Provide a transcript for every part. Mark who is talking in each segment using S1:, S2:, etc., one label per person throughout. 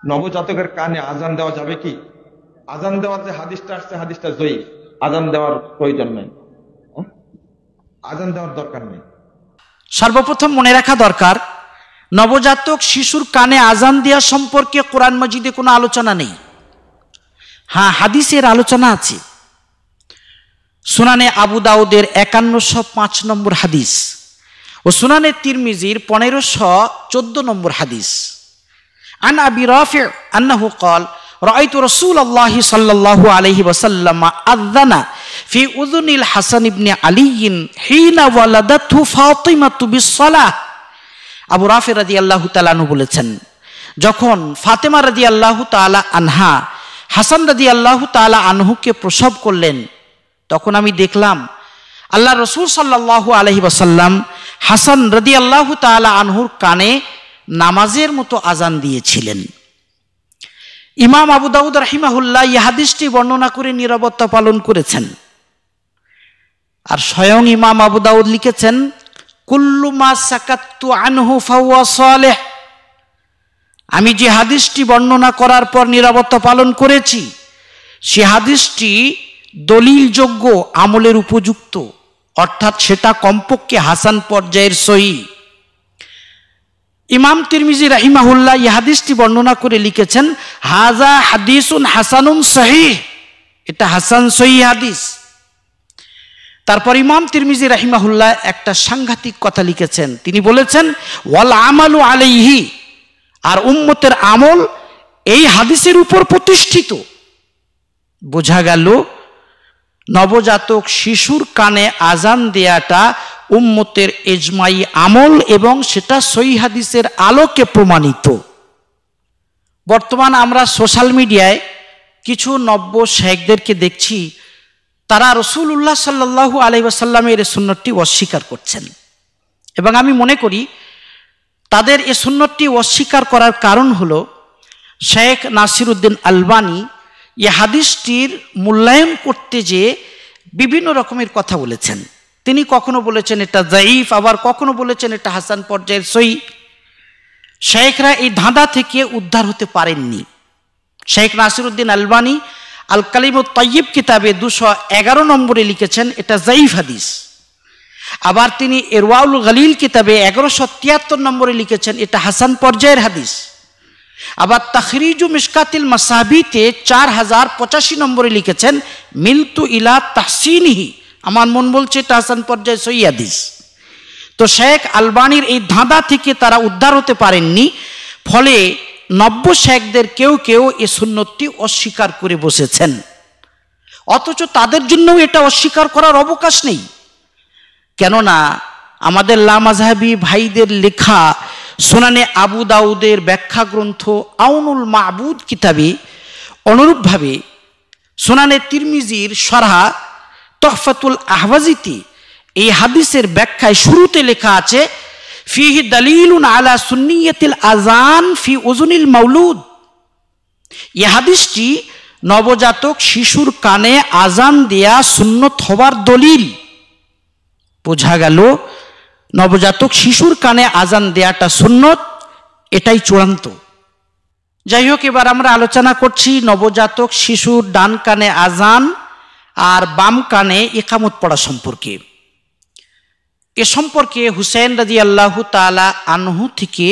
S1: নবজাতকের কানে আজান দেওয়া যাবে কি? আজান দেওয়ার যে হাদিসটা আসছে, হাদিসটা জয়ীফ। আজান দেওয়ার প্রয়োজন নেই, আজান দেওয়ার দরকার নেই।
S2: সর্বপ্রথম মনে রাখা দরকার, নবজাতক শিশুর কানে আজান দেওয়া সম্পর্কে কোরআন মাজিদে কোনো আলোচনা নেই। হ্যাঁ, হাদিসের আলোচনা আছে। সুনানে আবু দাউদের 5105 নম্বর হাদিস ও সুনানে তিরমিজির 1514 নম্বর হাদিস। আন আবি রাফি আন্নাহু قال رأيت رسول الله صلى الله عليه وسلم أذن في أذن الحسن بن علي حين ولدته فاطمة بالصلاة। আবু রাফি রাদিয়াল্লাহু তাআলা আনহু বলেছেন, যখন ফাতেমা রাদিয়াল্লাহু তাআলা আনহা হাসান রাদিয়াল্লাহু তাআলা আনহুকে প্রসব করলেন, তখন আমি দেখলাম আল্লাহ রসুল সাল্লাল্লাহু আলাইহি ওয়াসাল্লাম হাসান রাদিয়াল্লাহু তাআলা আনহুর কানে নামাজের মতো আজান দিয়েছিলেন। ইমাম আবু দাউদ রাহিমাহুল্লাহ এই হাদিসটি বর্ণনা করে নীরবতা পালন করেছেন। আর স্বয়ং ইমাম আবু দাউদ লিখেছেন, কুল্লু মা সাকাত্তু আনহু ফাহুয়া সালেহ। আমি যে হাদিসটি বর্ণনা করার পর নীরবতা পালন করেছি, সে হাদিসটি দলিলযোগ্য, আমলের উপযুক্ত, অর্থাৎ সেটা কমপক্ষে হাসান পর্যায়ের সহিহ। ইমাম তিরমিজি রাহিমাহুল্লাহ এই হাদিসটি বর্ণনা করে লিখেছেন, হাজা হাদিসুন হাসানুন সহিহ, এটা হাসান সহিহ হাদিস। তারপর ইমাম তিরমিজি রাহিমাহুল্লাহ একটা সাংঘাতিক কথা লিখেছেন। তিনি বলেছেন, ওয়াল আমালু আলাইহি, আর উম্মতের আমল এই হাদিসের উপর প্রতিষ্ঠিত। বোঝা গেল নবজাতক শিশুর কানে আজান দেয়াটা উম্মতের ইজমাই আমল এবং সেটা সহিহ হাদিসের আলোকে প্রমাণিত। বর্তমান আমরা সোশ্যাল মিডিয়ায় কিছু নব্য শেখদেরকে দেখছি, তারা রাসূলুল্লাহ সাল্লাল্লাহু আলাইহি ওয়াসাল্লামের এই সুন্নতটি অস্বীকার করছেন। এবং আমি মনে করি তাদের এই সুন্নতটি অস্বীকার করার কারণ হলো, শেখ নাসিরউদ্দিন আলবানী এই হাদিসটির মূল্যায়ন করতে যেয়ে বিভিন্ন রকমের কথা বলেছেন। তিনি কখনো বলেছেন এটা যায়ীফ, আবার কখনো বলেছেন এটা হাসান পর্যায়ের সহিহ। শেখরা এই ধাঁধা থেকে উদ্ধার হতে পারেননি। শেখ নাসিরউদ্দিন আলবানী আল কালিমুত তাইয়্যিব কিতাবে 211 নম্বরে লিখেছেন এটা যায়ীফ হাদিস। আবার তিনি ইরওয়াউল গালিল কিতাবে 1173 নম্বরে লিখেছেন এটা হাসান পর্যায়ের হাদিস। আবার তাখরিজু মিশকাতিল মাসাবিতে 4085 নম্বরে লিখেছেন মিলতু ইলা তাহসিনিহি, আমার মন বলছে এটা হাসান পর্যায়ের সহিহ হাদিস। তো শেখ আলবানীর এই ধাঁধা থেকে তারা উদ্ধার হতে পারেননি, ফলে নব্য শেখদের কেউ কেউ এই সুন্নতটি অস্বীকার করে বসেছেন। অথচ তাদের জন্যও এটা অস্বীকার করার অবকাশ নেই। কেননা আমাদের লামাযহাবী ভাইদের লেখা সুনানে আবু দাউদের ব্যাখ্যা গ্রন্থ আউনুল মাবুদ কিতাবে, অনুরূপভাবে সুনানে তিরমিজির শরহা তুহফাতুল আহওয়াজিতে এই হাদিসের ব্যাখ্যায় শুরুতে লেখা আছে, ফিহি দালিলুন আলা সুন্নিয়াতিল আযান ফি উযুনিল মাউলুদ। এই হাদিসটি নবজাতক শিশুর কানে আজান দেয়া সুন্নত হওয়ার দলিল। বোঝা গেল নবজাতক শিশুর কানে আজান দেয়াটা সুন্নত, এটাই চূড়ান্ত। যাই হোক, এবার আমরা আলোচনা করছি নবজাতক শিশুর ডান কানে আজান আর বাম কানে ইকামত পড়া সম্পর্কে। এ সম্পর্কে হুসাইন রাদিয়াল্লাহু তাআলা আনহু থেকে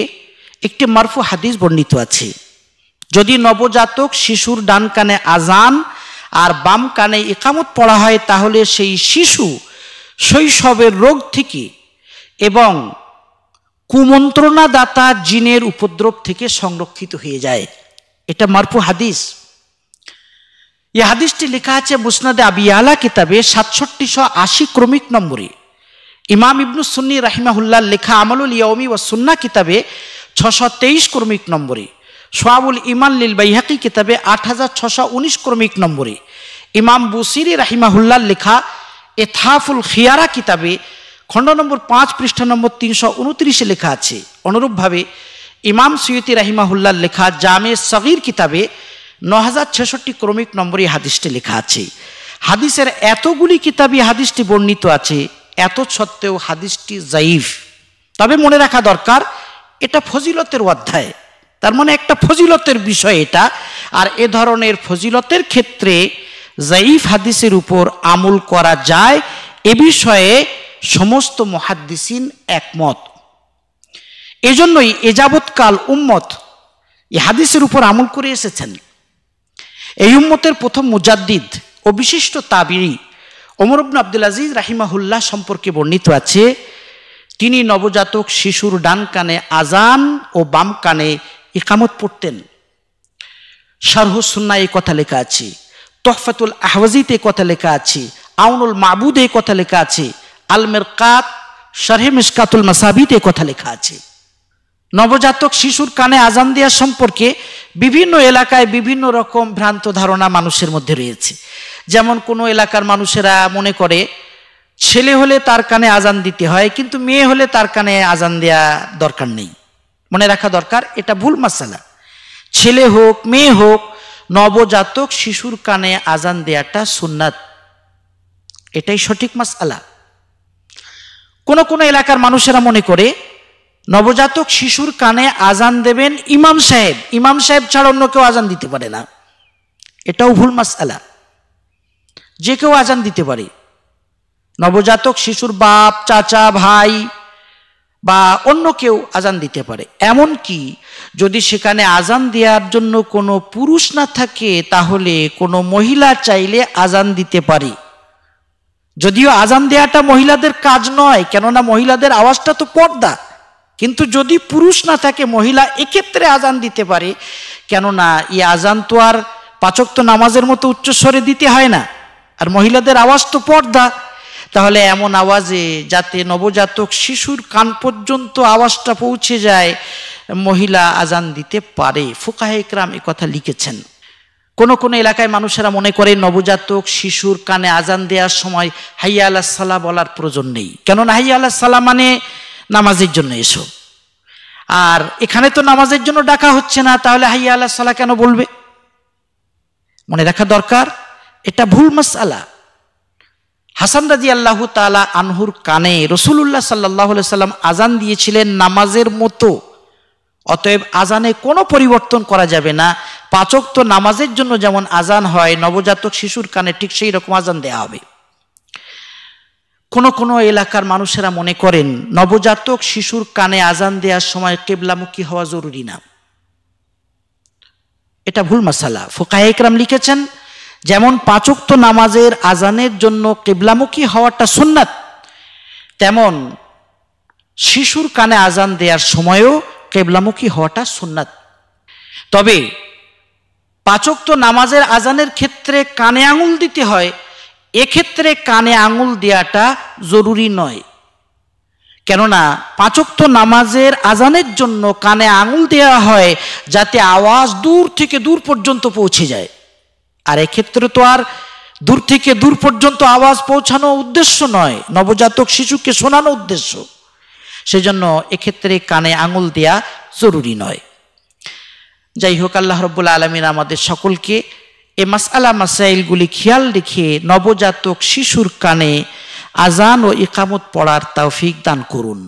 S2: একটি মারফু হাদিস বর্ণিত আছে, যদি নবজাতক শিশুর ডান কানে আজান আর বাম কানে ইকামত পড়া হয়, তাহলে সেই শিশু শৈশবের রোগ থেকে এবং কুমন্ত্রণাদাতা জিনের উপদ্রব থেকে সংরক্ষিত হয়ে যায়। এটা মারফু হাদিস। এই হাদিসটি লেখা আছে মুসনাদে আবি আলা কিতাবে 6780 ক্রমিক নম্বরে। ইমাম ইবনু সুন্নি রাহিমাহুল্লাহ লেখা আমালুল ইয়াউমি ওয়া সুন্নাহ কিতাবে 623 ক্রমিক নম্বরে। শুআবুল ঈমান লিল বাইহাকি কিতাবে 8619 ক্রমিক নম্বরে। ইমাম বুসিরি রাহিমাহুল্লাহ লেখা ইতহাফুল খিয়ারা কিতাবে খণ্ড নম্বর 5 পৃষ্ঠা নম্বর 329 লেখা আছে। অনুরূপভাবে ইমাম সুয়ুতি রাহিমাহুল্লাহ লেখা জামে সগীর কিতাবে 9066 ক্রমিক নম্বরে হাদিসটি লেখা আছে। হাদিসের এতগুলি কিতাবে হাদিসটি বর্ণিত আছে, এত সত্ত্বেও হাদিসটি যায়ীফ। তবে মনে রাখা দরকার এটা ফজিলতের অধ্যায়, তার মানে একটা ফজিলতের বিষয় এটা। আর এ ধরনের ফজিলতের ক্ষেত্রে যায়িফ হাদিসের উপর আমল করা যায় এ বিষয়ে সমস্ত মুহাদ্দিসিন একমত। এজন্যই এযাবৎকাল উম্মত এই হাদিসের উপর আমল করে এসেছেন। এই উম্মতের প্রথম মুজাদ্দিদ ও বিশিষ্ট তাবিঈ ওমর ইবনে আব্দুল আজিজ রাহিমাহুল্লাহ সম্পর্কে বর্ণিত আছে, তিনি নবজাতক শিশুর ডান কানে আজান ও বাম কানে ইকামত পড়তেন। শারহু সুন্নাহ এই কথা লেখা আছে, তুহফাতুল আহওয়াজিতে এই কথা লেখা আছে, আউনুল মাবুদে এই কথা লেখা আছে, আল মিরকাত শারহে মিশকাতুল মাসাবিতে এই কথা লেখা আছে। নবজাতক শিশুর কানে আজান দেওয়া সম্পর্কে বিভিন্ন এলাকায় বিভিন্ন রকম ভ্রান্ত ধারণা মানুষের মধ্যে রয়েছে। যেমন কোনো এলাকার মানুষেরা মনে করে ছেলে হলে তার কানে আজান দিতে হয়, কিন্তু মেয়ে হলে তার কানে আজান দেওয়া দরকার নেই। মনে রাখা দরকার, এটা ভুল মাসালা। ছেলে হোক মেয়ে হোক, নবজাতক শিশুর কানে আজান দেওয়াটা সুন্নাত, এটাই সঠিক মাসালা। কোন কোন এলাকার মানুষেরা মনে করে নবজাতক শিশুর কানে আজান দেবেন ইমাম সাহেব, ইমাম সাহেব ছাড়া অন্য কেউ আজান দিতে পারে না, এটাও ভুল মাসআলা। যে কেউ আজান দিতে পারে, নবজাতক শিশুর বাপ, চাচা, ভাই বা অন্য কেউ আজান দিতে পারে। এমন কি যদি সেখানে আজান দেওয়ার জন্য কোনো পুরুষ না থাকে তাহলে কোনো মহিলা চাইলে আজান দিতে পারে। যদিও আজান দেওয়াটা মহিলাদের কাজ নয়, কেননা মহিলাদের আওয়াজটা তো পর্দা, কিন্তু যদি পুরুষ না থাকে মহিলা এক্ষেত্রে আজান দিতে পারে। কেননা এই আজান তো আর 5 ওয়াক্ত নামাজের মতো উচ্চস্বরে দিতে হয় না, আর মহিলাদের আওয়াজ তো পর্দা। তাহলে এমন আওয়াজে যাতে নবজাতক শিশুর কান পর্যন্ত আওয়াজটা পৌঁছে যায়, মহিলা আজান দিতে পারে। ফুকাহে ইকরাম এই কথা লিখেছেন। কোন কোন এলাকায় মানুষেরা মনে করে নবজাতক শিশুর কানে আজান দেওয়ার সময় হাইয়া আলাস সালাহ বলার প্রয়োজন নেই, কেননা হাইয়া আলাস সালাহ মানে নামাজের জন্য এসো, আর এখানে তো নামাজের জন্য ডাকা হচ্ছে না, তাহলে হাইয়া আলাস সালাহ কেন বলবে? মনে রাখা দরকার, এটা ভুল মাসআলা। হাসান রাদিয়াল্লাহু তাআলা আনহুর কানে রাসূলুল্লাহ সাল্লাল্লাহু আলাইহি সাল্লাম আজান দিয়েছিলেন নামাজের মতো। অতএব আজানে কোনো পরিবর্তন করা যাবে না। 5 ওয়াক্ত নামাজের জন্য যেমন আজান হয়, নবজাতক শিশুর কানে ঠিক সেই রকম আজান দেওয়া হবে। কোন কোন এলাকার মানুষেরা মনে করেন নবজাতক শিশুর কানে আজান দেওয়ার সময় কিবলামুখী হওয়া জরুরি না, এটা ভুল মাসালা। ফুকাহে ইকরাম লিখেছেন, যেমন 5 ওয়াক্ত নামাজের আজানের জন্য কিবলামুখী হওয়াটা সুন্নাত, তেমন শিশুর কানে আজান দেওয়ার সময়ও কিবলামুখী হওয়াটা সুন্নাত। তবে 5 ওয়াক্ত নামাজের আজানের ক্ষেত্রে কানে আঙুল দিতে হয়, এক্ষেত্রে কানে আঙুল দেওয়াটা জরুরি নয়। কেননা 5 ওয়াক্ত নামাজের আজানের জন্য কানে আঙুল দেওয়া হয় যাতে আওয়াজ দূর থেকে দূর পর্যন্ত পৌঁছে যায়, আর এক্ষেত্রে তো আর দূর থেকে দূর পর্যন্ত আওয়াজ পৌঁছানো উদ্দেশ্য নয়, নবজাতক শিশুকে শোনানো উদ্দেশ্য। সেজন্য এক্ষেত্রে কানে আঙুল দেয়া জরুরি নয়। যাই হোক, আল্লাহ রাব্বুল আলামিন আমাদের সকলকে এই মাসআলা মাসাইলগুলি খেয়াল রেখে নবজাতক শিশুর কানে আজান ও ইকামত পড়ার তৌফিক দান করুন।